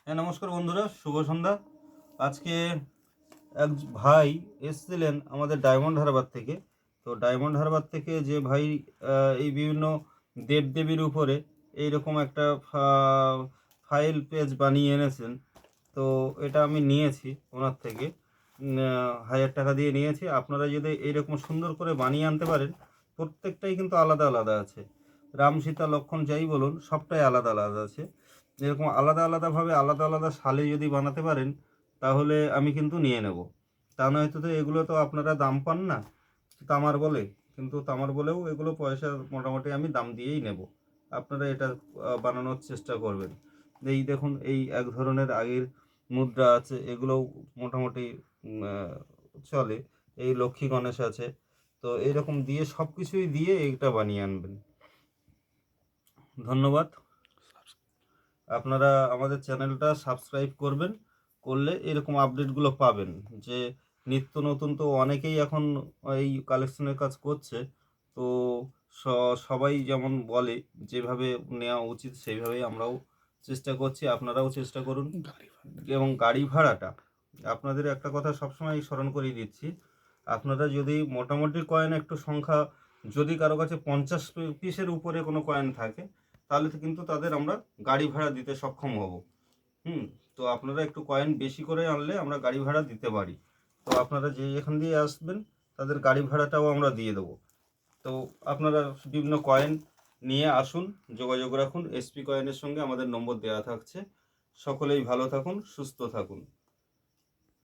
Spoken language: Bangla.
হ্যাঁ, নমস্কার বন্ধুরা, শুভ সন্ধ্যা। আজকে এক ভাই এসেছিলেন আমাদের ডায়মন্ড হারবার থেকে। তো ডায়মন্ড হারবার থেকে যে ভাই এই বিভিন্ন দেবদেবীর উপরে এইরকম একটা ফাইল পেজ বানিয়ে এনেছেন। তো এটা আমি নিয়েছি ওনার থেকে, 1000 টাকা দিয়ে নিয়েছি। আপনারা যদি এইরকম সুন্দর করে বানিয়ে আনতে পারেন, প্রত্যেকটাই কিন্তু আলাদা আলাদা আছে। রাম সীতা লক্ষ্মণ যাই বলুন, সবটাই আলাদা আলাদা আছে। এরকম আলাদা আলাদাভাবে আলাদা আলাদা সালে যদি বানাতে পারেন, তাহলে আমি কিন্তু নিয়ে নেব। তা নয়তো তো এগুলো তো আপনারা দাম পান না তামার বলে, কিন্তু তামার বলেও এগুলো পয়সা মোটামুটি আমি দাম দিয়েই নেব। আপনারা এটা বানানোর চেষ্টা করবেন। এই দেখুন, এই এক ধরনের আগের মুদ্রা আছে, এগুলোও মোটামুটি চলে। এই লক্ষ্মী গণেশ আছে। তো এইরকম দিয়ে সব কিছুই দিয়ে এইটা বানিয়ে আনবেন। ধন্যবাদ। আপনারা আমাদের চ্যানেলটা সাবস্ক্রাইব করবেন, করলে এরকম আপডেটগুলো পাবেন। যে নিত্য নতুন তো অনেকেই এখন এই কালেকশনের কাজ করছে। তো সবাই যেমন বলে যেভাবে নেওয়া উচিত সেইভাবেই আমরাও চেষ্টা করছি, আপনারাও চেষ্টা করুন। এবং গাড়ি ভাড়াটা আপনাদের একটা কথা সবসময় স্মরণ করিয়ে দিচ্ছি। আপনারা যদি মোটামুটি কয়েন একটু সংখ্যা, যদি কারো কাছে 50 পিসের উপরে কোনো কয়েন থাকে, তাহলে তো কিন্তু তাদের আমরা গাড়ি ভাড়া দিতে সক্ষম হব। তো আপনারা একটু কয়েন বেশি করে আনলে আমরা গাড়ি ভাড়া দিতে পারি। তো আপনারা যে এখান দিয়ে আসবেন, তাদের গাড়ি ভাড়াটাও আমরা দিয়ে দেবো। তো আপনারা বিভিন্ন কয়েন নিয়ে আসুন, যোগাযোগ রাখুন। এসপি কয়েনের সঙ্গে আমাদের নম্বর দেওয়া থাকছে। সকলেই ভালো থাকুন, সুস্থ থাকুন।